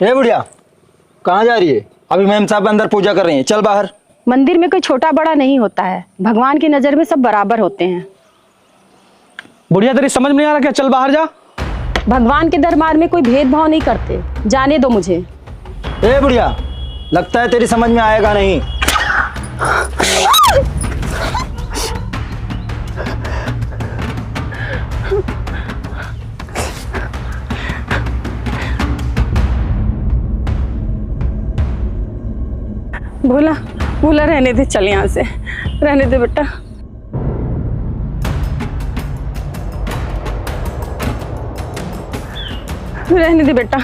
ए बुढ़िया, कहाँ जा रही है? अभी मैम साहब अंदर पूजा कर रही हैं, चल बाहर। मंदिर में कोई छोटा बड़ा नहीं होता है, भगवान की नजर में सब बराबर होते हैं। बुढ़िया तेरी समझ में नहीं आ रहा क्या? चल बाहर जा। भगवान के दरबार में कोई भेदभाव नहीं करते, जाने दो मुझे। ए बुढ़िया, लगता है तेरी समझ में आएगा नहीं। भोला भोला रहने दे, चल यहाँ से, रहने दे बेटा। रहने दे बेटा,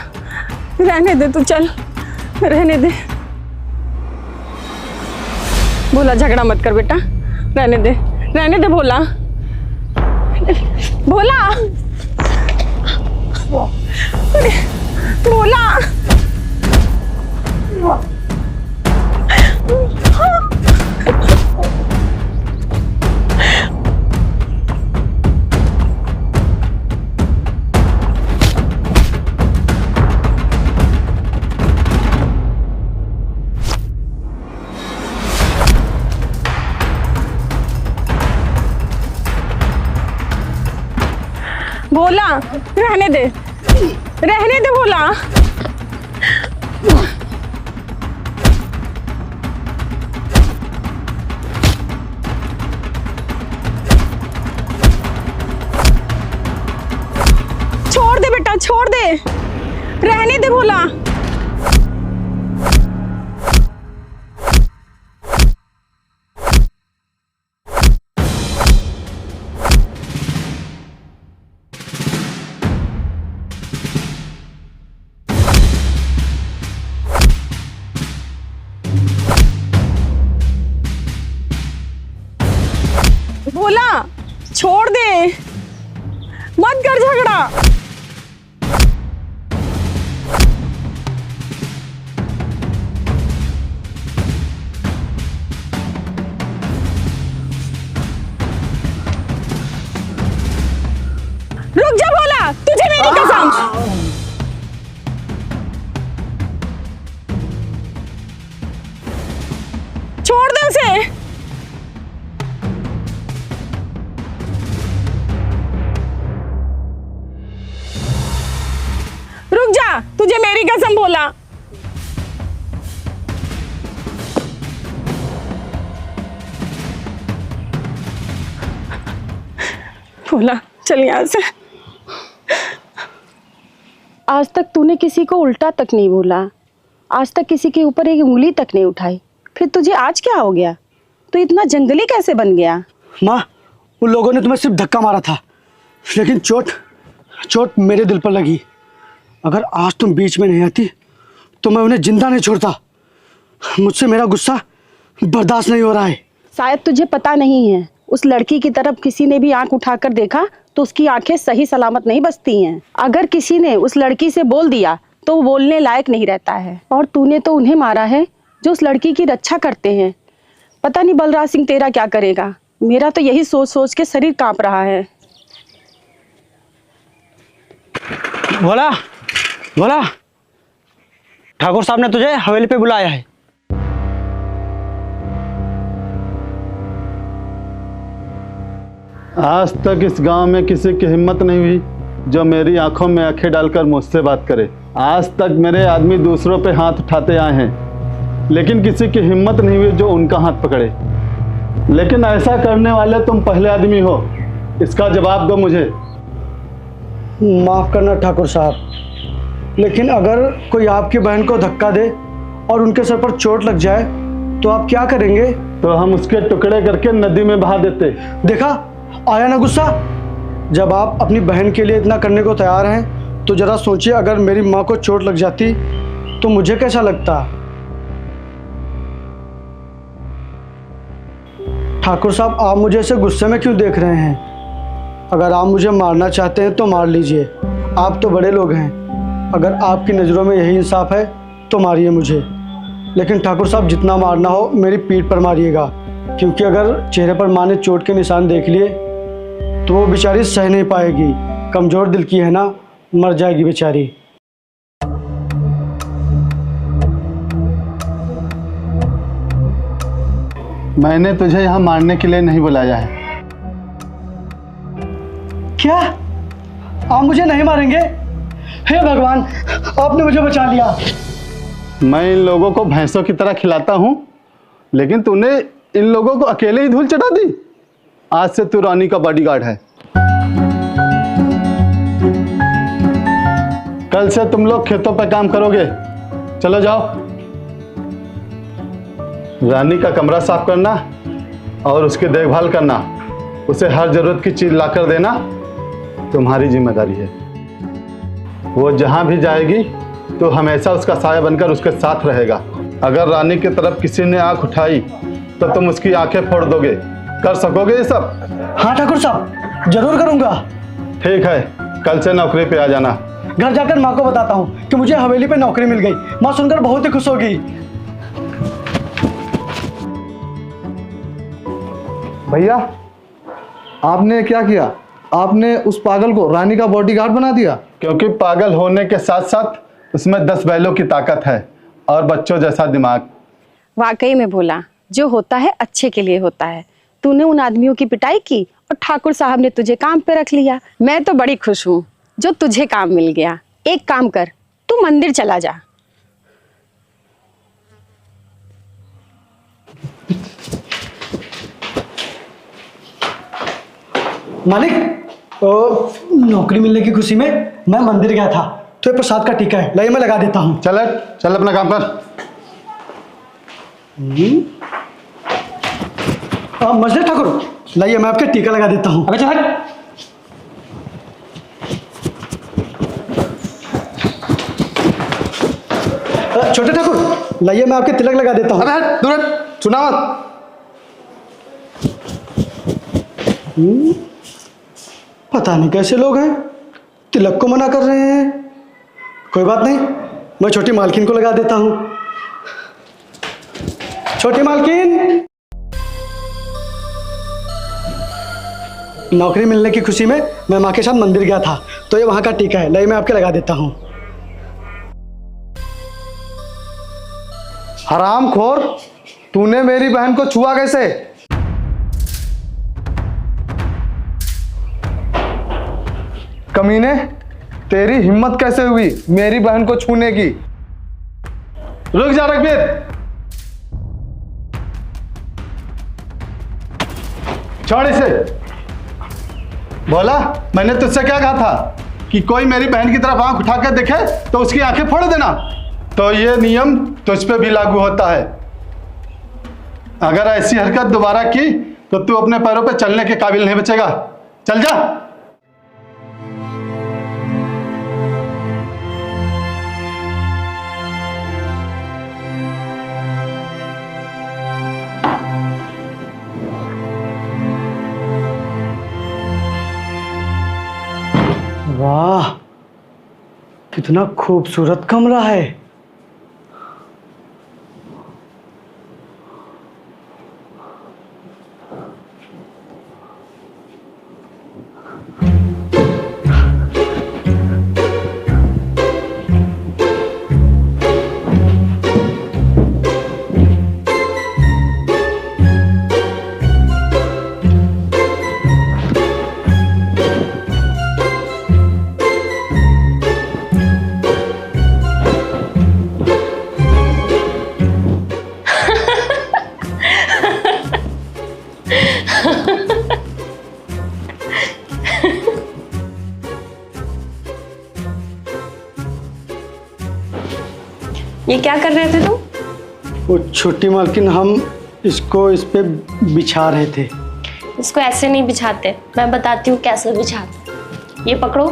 रहने दे, तू चल, रहने दे। भोला झगड़ा मत कर बेटा, रहने दे, रहने दे भोला। भोला भोला भोला, रहने दे, रहने दे भोला। छोड़ दे बेटा, छोड़ दे, रहने दे भोला। भोला छोड़ दे, मत कर झगड़ा। रुक जा भोला, तुझे मेरी कसम। छोड़ दे उसे। रुक जा, तुझे मेरी कसम भोला। भोला चल यहाँ से। आज तक तूने किसी को उल्टा तक नहीं बोला, आज तक किसी के ऊपर एक उंगली तक नहीं उठाई, फिर तुझे आज क्या हो गया? तू इतना जंगली कैसे बन गया? माँ, उन लोगों ने तुम्हें सिर्फ धक्का मारा था, लेकिन चोट मेरे दिल पर लगी। अगर आज तुम बीच में नहीं आती तो मैं उन्हें जिंदा नहीं छोड़ता। मुझसे मेरा गुस्सा बर्दाश्त नहीं हो रहा है। शायद तुझे पता नहीं है, उस लड़की की तरफ किसी ने भी आंख उठाकर देखा तो उसकी आंखें सही सलामत नहीं बचती हैं। अगर किसी ने उस लड़की से बोल दिया तो वो बोलने लायक नहीं रहता है। और तूने तो उन्हें मारा है जो उस लड़की की रक्षा करते हैं। पता नहीं बलराज सिंह तेरा क्या करेगा। मेरा तो यही सोच सोच के शरीर कांप रहा है। भोला, भोला, ठाकुर साहब ने तुझे हवेली पे बुलाया है। आज तक इस गांव में किसी की हिम्मत नहीं हुई जो मेरी आंखों में आंखें डालकर मुझसे बात करे। आज तक मेरे आदमी दूसरों पे हाथ उठाते आए हैं, लेकिन किसी की हिम्मत नहीं हुई जो उनका हाथ पकड़े। लेकिन ऐसा करने वाले तुम पहले आदमी हो, इसका जवाब दो मुझे। माफ़ करना ठाकुर साहब, लेकिन अगर कोई आपकी बहन को धक्का दे और उनके सर पर चोट लग जाए तो आप क्या करेंगे? तो हम उसके टुकड़े करके नदी में बहा देते। देखा, आया ना गुस्सा? जब आप अपनी बहन के लिए इतना करने को तैयार हैं तो ज़रा सोचिए, अगर मेरी माँ को चोट लग जाती तो मुझे कैसा लगता। ठाकुर साहब, आप मुझे ऐसे गुस्से में क्यों देख रहे हैं? अगर आप मुझे मारना चाहते हैं तो मार लीजिए, आप तो बड़े लोग हैं। अगर आपकी नज़रों में यही इंसाफ है तो मारिए मुझे, लेकिन ठाकुर साहब जितना मारना हो मेरी पीठ पर मारिएगा, क्योंकि अगर चेहरे पर माँ ने चोट के निशान देख लिए तो वो बेचारी सह नहीं पाएगी। कमज़ोर दिल की है ना, मर जाएगी बेचारी। मैंने तुझे यहाँ मारने के लिए नहीं बुलाया है। क्या आप मुझे नहीं मारेंगे? हे भगवान, आपने मुझे बचा लिया। मैं इन लोगों को भैंसों की तरह खिलाता हूँ, लेकिन तूने इन लोगों को अकेले ही धूल चटा दी। आज से तू रानी का बॉडीगार्ड है। कल से तुम लोग खेतों पर काम करोगे। चलो जाओ। रानी का कमरा साफ करना और उसकी देखभाल करना, उसे हर जरूरत की चीज लाकर देना तुम्हारी जिम्मेदारी है। वो जहां भी जाएगी तो हमेशा उसका साया बनकर उसके साथ रहेगा। अगर रानी की तरफ किसी ने आंख उठाई तो तुम उसकी आंखें फोड़ दोगे। कर सकोगे ये सब? हाँ ठाकुर साहब, जरूर करूँगा। ठीक है, कल से नौकरी पे आ जाना। घर जाकर माँ को बताता हूँ कि मुझे हवेली पे नौकरी मिल गई। माँ सुनकर बहुत ही खुश होगी। भैया, आपने क्या किया? आपने उस पागल को रानी का बॉडीगार्ड बना दिया। क्योंकि पागल होने के साथ साथ उसमें 10 बैलों की ताकत है और बच्चों जैसा दिमाग। वाकई में भोला, जो होता है अच्छे के लिए होता है। तूने उन आदमियों की पिटाई की और ठाकुर साहब ने तुझे काम पे रख लिया। मैं तो बड़ी खुश हूँ जो तुझे काम मिल गया। एक काम कर, तू मंदिर चला जा। मालिक, नौकरी मिलने की खुशी में मैं मंदिर गया था, तो ये प्रसाद का टीका है, लाइए मैं लगा देता हूँ। चल चल अपना काम कर। मजदूर ठाकुर, लाइए मैं आपके टीका लगा देता हूँ। अबे चल। छोटे ठाकुर, लाइए मैं आपके तिलक लगा देता हूँ। अबे हट, दूर हट, सुना मत। पता नहीं कैसे लोग हैं, तिलक को मना कर रहे हैं। कोई बात नहीं, मैं छोटी मालकिन को लगा देता हूँ। छोटी मालकिन, नौकरी मिलने की खुशी में मैं माँ के साथ मंदिर गया था, तो ये वहाँ का टीका है, लाइए मैं आपके लगा देता हूँ। हरामखोर, तूने मेरी बहन को छुआ कैसे? कमीने, तेरी हिम्मत कैसे हुई मेरी बहन को छूने की? रुक जा रघबीर। छोड़ इसे। बोला, मैंने तुझसे क्या कहा था कि कोई मेरी बहन की तरफ आंख उठाकर देखे तो उसकी आंखें फोड़ देना। तो ये नियम तुझ पे भी लागू होता है। अगर ऐसी हरकत दोबारा की तो तू अपने पैरों पे चलने के काबिल नहीं बचेगा। चल जा। वाह, कितना खूबसूरत कमरा है। ये क्या कर रहे थे तुम? वो छोटी मालकिन, हम इसको इस पे बिछा रहे थे। इसको ऐसे नहीं बिछाते, मैं बताती हूँ कैसे बिछाते। ये पकड़ो,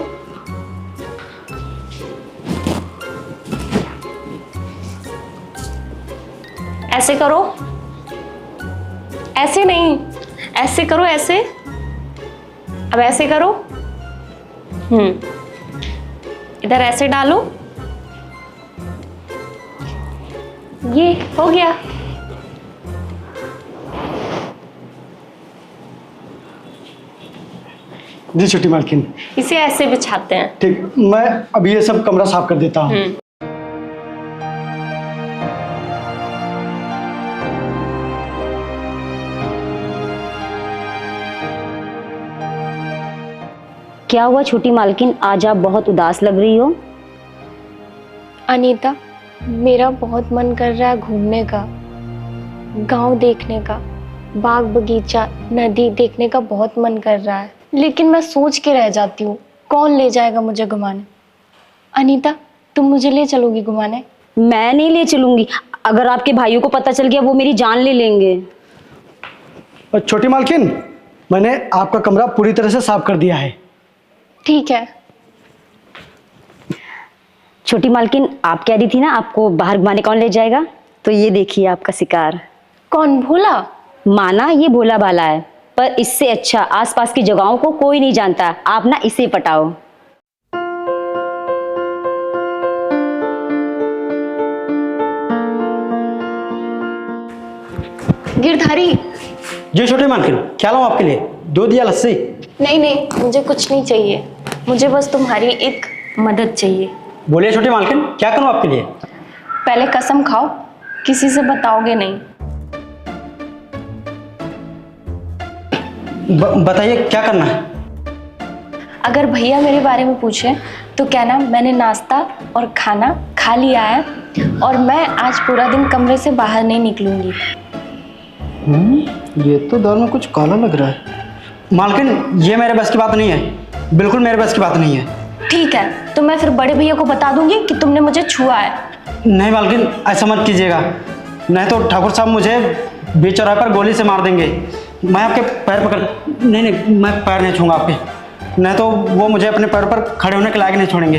ऐसे करो, ऐसे नहीं, ऐसे करो, ऐसे। अब ऐसे करो, इधर ऐसे डालो, ये हो गया। जी छोटी मालकिन। इसे ऐसे बिछाते हैं। ठीक, मैं अभी ये सब कमरा साफ कर देता हूँ। क्या हुआ छोटी मालकिन, आज आप बहुत उदास लग रही हो। अनीता, मेरा बहुत मन कर रहा है घूमने का, गांव देखने का, बाग बगीचा, नदी देखने का बहुत मन कर रहा है, लेकिन मैं सोच के रह जाती हूँ कौन ले जाएगा मुझे घुमाने। अनीता, तुम मुझे ले चलोगी घुमाने? मैं नहीं ले चलूंगी, अगर आपके भाइयों को पता चल गया वो मेरी जान ले लेंगे। और छोटी मालकिन, मैंने आपका कमरा पूरी तरह से साफ कर दिया है। ठीक है। छोटी मालकिन, आप कह रही थी ना आपको बाहर घुमाने कौन ले जाएगा, तो ये देखिए आपका शिकार। कौन? भोला? माना ये भोला भाला है, पर इससे अच्छा आसपास की जगहों को कोई नहीं जानता। आप ना इसे पटाओ। गिरधारी। जी छोटी मालकिन, क्या लाऊं आपके लिए, दूध या लस्सी? नहीं नहीं, मुझे कुछ नहीं चाहिए, मुझे बस तुम्हारी एक मदद चाहिए। बोलिए छोटी मालकिन, क्या करूं आपके लिए? पहले कसम खाओ, किसी से बताओगे नहीं। बताइए क्या करना है। अगर भैया मेरे बारे में पूछे तो कहना मैंने नाश्ता और खाना खा लिया है और मैं आज पूरा दिन कमरे से बाहर नहीं निकलूंगी। ये तो दाल में कुछ काला लग रहा है। मालकिन, ये मेरे बस की बात नहीं है, बिल्कुल मेरे बस की बात नहीं है। ठीक है, तो मैं फिर बड़े भैया को बता दूंगी कि तुमने मुझे छुआ है। नहीं मालकिन, ऐसा मत कीजिएगा, नहीं तो ठाकुर साहब मुझे बीच चौराहे पर गोली से मार देंगे। मैं आपके पैर पकड़, नहीं, मैं पैर नहीं छूंगा आपके, नहीं तो वो मुझे अपने पैर पर खड़े होने के लायक नहीं छोड़ेंगे।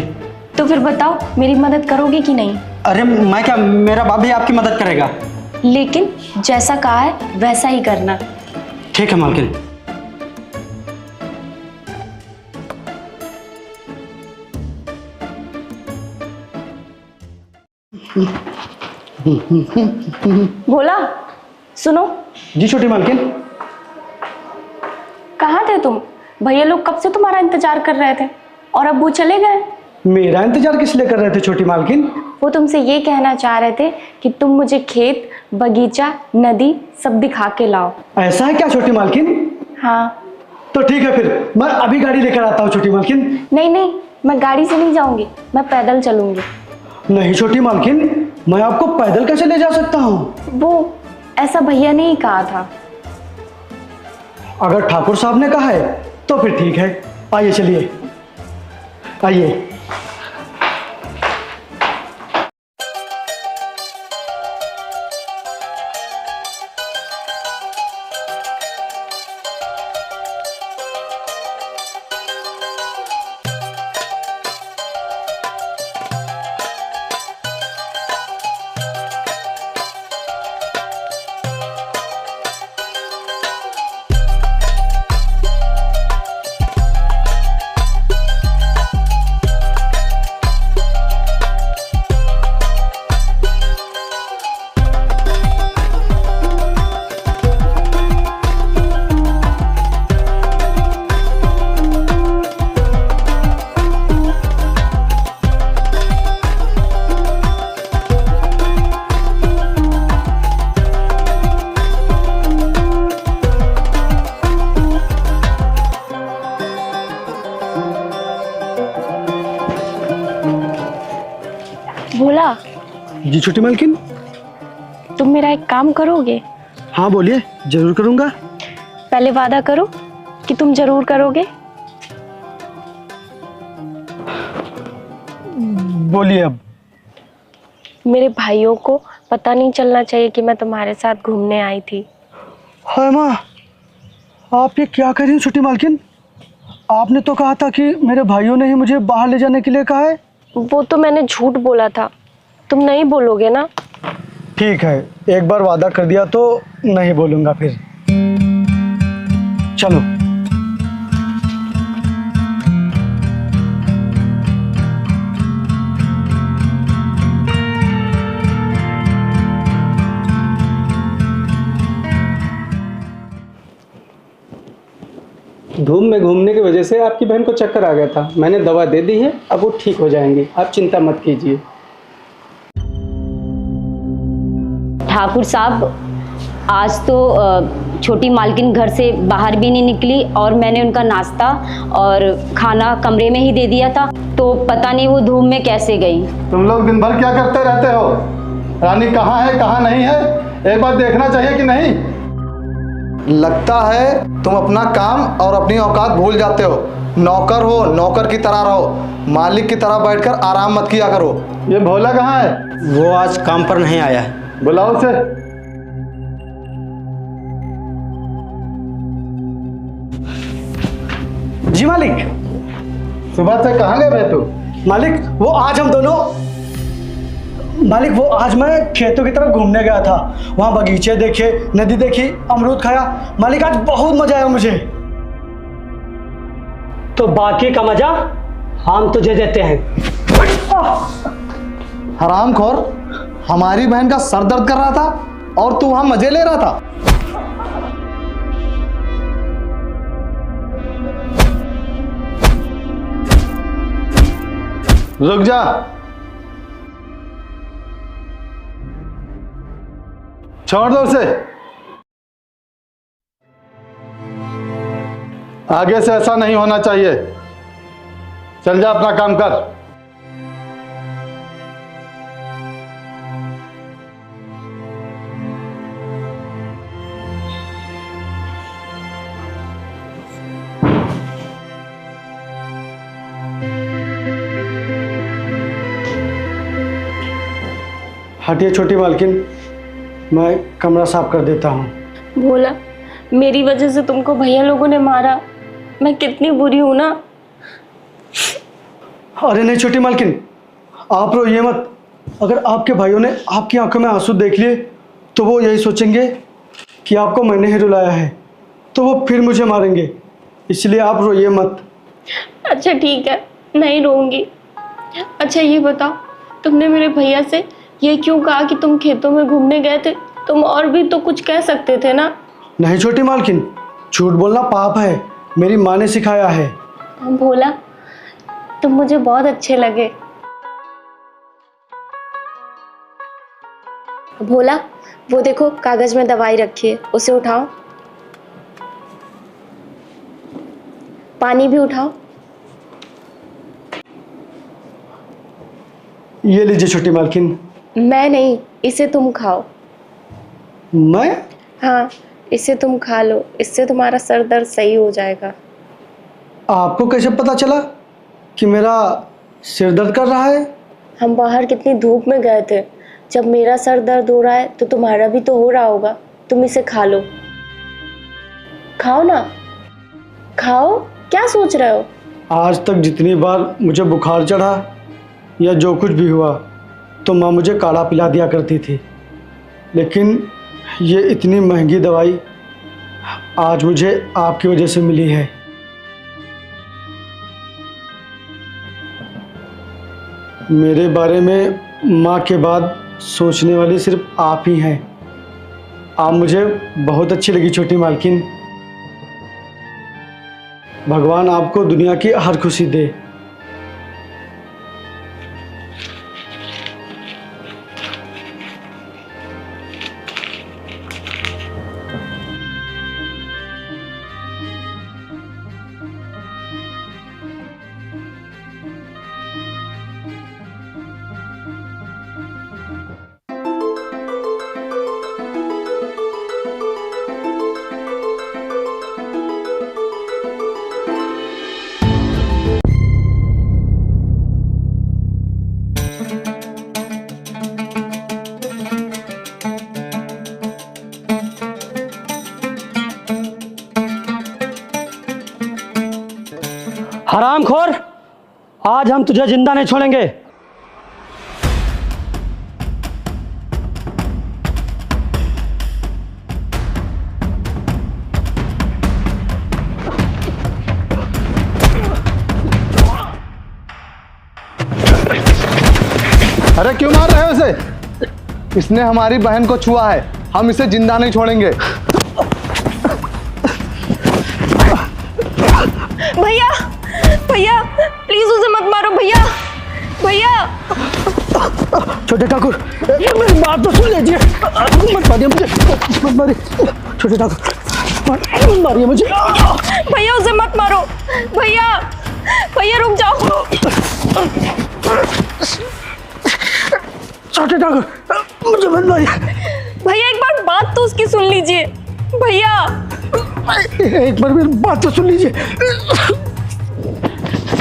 तो फिर बताओ, मेरी मदद करोगे कि नहीं? अरे मैं क्या, मेरा बाप भी आपकी मदद करेगा। लेकिन जैसा कहा है वैसा ही करना। ठीक है मालकिन। भोला, सुनो। जी छोटी मालकिन। कहाँ थे तुम? भैया लोग कब से तुम्हारा इंतजार कर रहे थे और अब वो चले गए। मेरा इंतजार किस लिए कर रहे थे छोटी मालकिन? वो तुमसे ये कहना चाह रहे थे कि तुम मुझे खेत, बगीचा, नदी सब दिखा के लाओ। ऐसा है क्या छोटी मालकिन? हाँ। तो ठीक है, फिर मैं अभी गाड़ी लेकर आता हूँ छोटी मालकिन। नहीं नहीं, मैं गाड़ी से नहीं जाऊंगी, मैं पैदल चलूंगी। नहीं छोटी मालकिन, मैं आपको पैदल कैसे ले जा सकता हूँ? वो ऐसा भैया ने ही कहा था। अगर ठाकुर साहब ने कहा है तो फिर ठीक है, आइए चलिए, आइए। भोला, जी छोटी मालकिन। तुम मेरा एक काम करोगे? हाँ बोलिए, जरूर करूँगा। पहले वादा करो कि तुम जरूर करोगे। बोलिए अब। मेरे भाइयों को पता नहीं चलना चाहिए कि मैं तुम्हारे साथ घूमने आई थी। हाय माँ, आप ये क्या कह रही हैं छोटी मालकिन? आपने तो कहा था कि मेरे भाइयों ने ही मुझे बाहर ले जाने के लिए कहा है। वो तो मैंने झूठ बोला था, तुम नहीं बोलोगे ना? ठीक है, एक बार वादा कर दिया तो नहीं बोलूँगा फिर। चलो। धूप में घूमने की वजह से आपकी बहन को चक्कर आ गया था। मैंने दवा दे दी है, अब वो ठीक हो जाएंगी, आप चिंता मत कीजिए। ठाकुर साहब, आज तो छोटी मालकिन घर से बाहर भी नहीं निकली और मैंने उनका नाश्ता और खाना कमरे में ही दे दिया था, तो पता नहीं वो धूप में कैसे गई। तुम लोग दिन भर क्या करते रहते हो? रानी कहाँ है कहाँ नहीं है, एक बार देखना चाहिए कि नहीं? लगता है तुम अपना काम और अपनी औकात भूल जाते हो। नौकर हो, नौकर की तरह रहो, मालिक की तरह बैठकर आराम मत किया करो। ये भोला कहाँ है? वो आज काम पर नहीं आया है। बुलाओ उसे। जी मालिक। सुबह से कहाँ गए थे तू? मालिक वो आज हम दोनों, मालिक वो आज मैं खेतों की तरफ घूमने गया था। वहाँ बगीचे देखे, नदी देखी, अमरूद खाया। मालिक आज बहुत मजा आया मुझे। तो बाकी का मजा हम तुझे देते हैं। हरामखोर, हमारी बहन का सर दर्द कर रहा था और तू वहां मजे ले रहा था। रुक जा। छोड़ दो उसे। आगे से ऐसा नहीं होना चाहिए। चल जा, अपना काम कर। हटिए छोटी मालकिन, मैं कमरा साफ कर देता हूँ। भोला, मेरी वजह से तुमको भैया लोगों ने मारा, मैं कितनी बुरी हूं ना। अरे नहीं छोटी मालकिन, आप रोइए मत। अगर आपके भाइयों ने आपकी आंखों में आंसू देख लिए तो वो यही सोचेंगे कि आपको मैंने ही रुलाया है, तो वो फिर मुझे मारेंगे। इसलिए आप रोइए मत। अच्छा ठीक है, नहीं रोऊंगी। अच्छा ये बताओ, तुमने मेरे भैया से ये क्यों कहा कि तुम खेतों में घूमने गए थे? तुम और भी तो कुछ कह सकते थे ना। नहीं छोटी मालकिन, झूठ बोलना पाप है, मेरी माँ ने सिखाया है। भोला, तुम मुझे बहुत अच्छे लगे। भोला, वो देखो कागज में दवाई रखी है, उसे उठाओ। पानी भी उठाओ। ये लीजिए छोटी मालकिन। मैं नहीं, इसे तुम खाओ। मैं? हाँ, इसे तुम खा लो, इससे तुम्हारा सर दर्द सही हो जाएगा। आपको कैसे पता चला कि मेरा सिर दर्द कर रहा है? हम बाहर कितनी धूप में गए थे, जब मेरा सर दर्द हो रहा है तो तुम्हारा भी तो हो रहा होगा। तुम इसे खा लो, खाओ ना, खाओ। क्या सोच रहे हो? आज तक जितनी बार मुझे बुखार चढ़ा या जो कुछ भी हुआ तो माँ मुझे काढ़ा पिला दिया करती थी, लेकिन ये इतनी महंगी दवाई आज मुझे आपकी वजह से मिली है। मेरे बारे में माँ के बाद सोचने वाली सिर्फ आप ही हैं। आप मुझे बहुत अच्छी लगी छोटी मालकिन। भगवान आपको दुनिया की हर खुशी दे। हरामखोर, आज हम तुझे जिंदा नहीं छोड़ेंगे। अरे क्यों मार रहे हो उसे? इसने हमारी बहन को छुआ है, हम इसे जिंदा नहीं छोड़ेंगे। भैया भैया प्लीज उसे मत मारो भैया। भैया छोटे ठाकुर, मेरी बात तो सुन लीजिए। मत मारिए मुझे, मत मारिए छोटे ठाकुर, मत मारिए मुझे। भैया उसे मत मारो। भैया भैया रुक जाओ। छोटे ठाकुर, मुझे मत मारिए। भैया एक बार बात तो उसकी सुन लीजिए। भैया एक बार मेरी बात तो सुन लीजिए।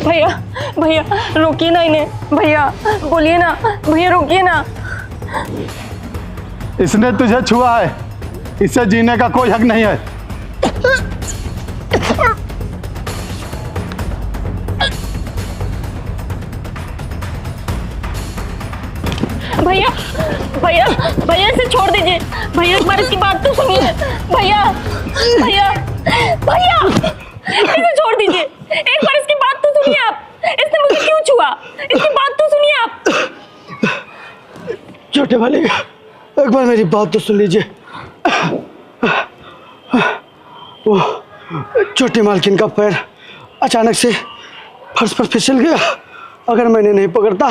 भैया भैया रोकिए ना इन्हें। भैया बोलिए ना, भैया रोकिए ना। इसने तुझे छुआ है, इससे जीने का कोई हक नहीं है। भैया भैया भैया इसे छोड़ दीजिए। भैया एक बार इसकी बात तो सुनिए। भैया भैया भैया इसे छोड़ दीजिए। एक बार इसकी बात तो सुनिए आप। इसने मुझे क्यों छुआ? इसकी बात तो सुनिए आप। छोटे वाले, एक बार मेरी बात तो सुन लीजिए। वो छोटी मालकिन का पैर अचानक से फर्श पर फिसल गया। अगर मैंने नहीं पकड़ता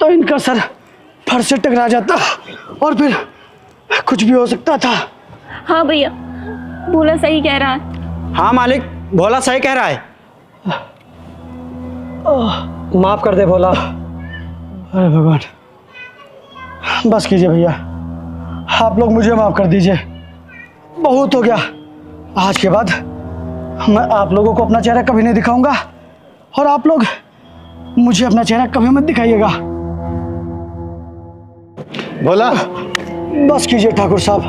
तो इनका सर फर्श से टकरा जाता और फिर कुछ भी हो सकता था। हाँ भैया भोला सही कह रहा है। हाँ मालिक, भोला सही कह रहा है। माफ कर दे भोला। अरे भगवान, बस कीजिए भैया, आप लोग मुझे माफ कर दीजिए। बहुत हो गया। आज के बाद मैं आप लोगों को अपना चेहरा कभी नहीं दिखाऊंगा और आप लोग मुझे अपना चेहरा कभी मत दिखाइएगा। भोला बस कीजिए ठाकुर साहब,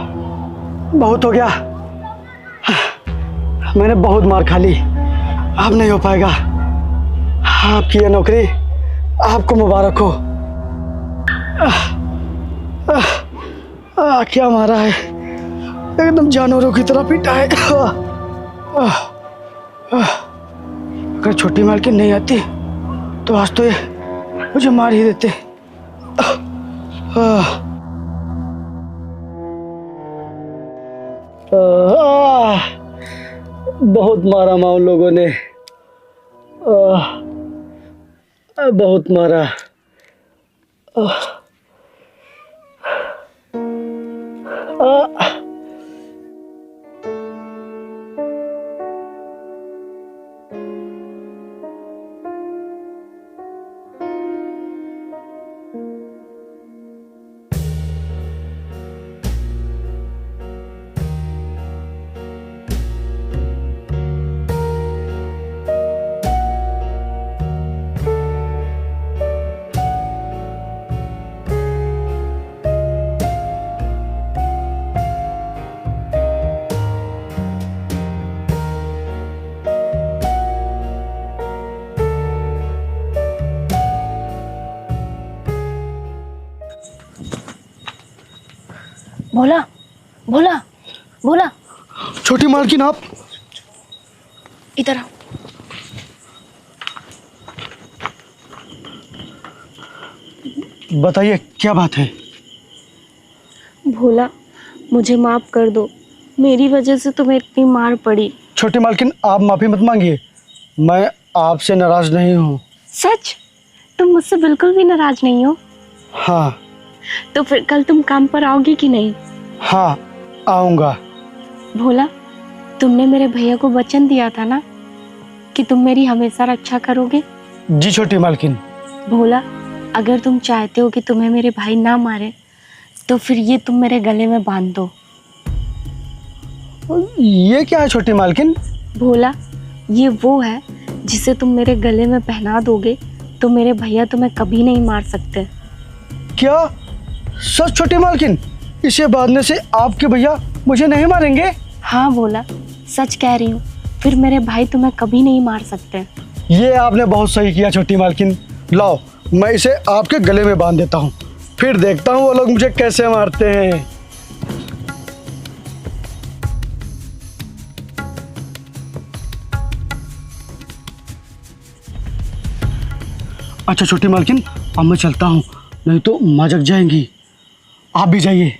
बहुत हो गया। मैंने बहुत मार खा ली, अब नहीं हो पाएगा। आपकी ये नौकरी आपको मुबारक हो। क्या मारा है, एकदम जानवरों की तरह पीटा है। अगर छोटी मालकिन नहीं आती तो आज तो ये मुझे मार ही देते। बहुत मारा माँ उन लोगों ने, बहुत मारा। भोला भोला भोला छोटी मालकिन आप इधर आओ। बताइए क्या बात है। भोला मुझे माफ कर दो, मेरी वजह से तुम्हें इतनी मार पड़ी। छोटी मालकिन आप माफी मत मांगिए, मैं आपसे नाराज नहीं हूँ। सच? तुम मुझसे बिल्कुल भी नाराज नहीं हो? हाँ। तो फिर कल तुम काम पर आओगी कि नहीं? हाँ आऊँगा। भोला तुमने मेरे भैया को वचन दिया था ना कि तुम मेरी हमेशा रक्षा करोगे? जी छोटी मालकिन। भोला अगर तुम चाहते हो कि तुम्हें मेरे भाई ना मारे तो फिर ये तुम मेरे गले में बांध दो। ये क्या है छोटी मालकिन? भोला ये वो है जिसे तुम मेरे गले में पहना दोगे तो मेरे भैया तुम्हें कभी नहीं मार सकते। क्या सच छोटी मालकिन? इसे बांधने से आपके भैया मुझे नहीं मारेंगे? हाँ भोला सच कह रही हूँ, फिर मेरे भाई तुम्हें कभी नहीं मार सकते। ये आपने बहुत सही किया छोटी मालकिन। लाओ मैं इसे आपके गले में बांध देता हूँ, फिर देखता हूँ वो लोग मुझे कैसे मारते हैं। अच्छा छोटी मालकिन, अब मैं चलता हूँ, नहीं तो माँ जग जाएंगी। आप भी जाइए।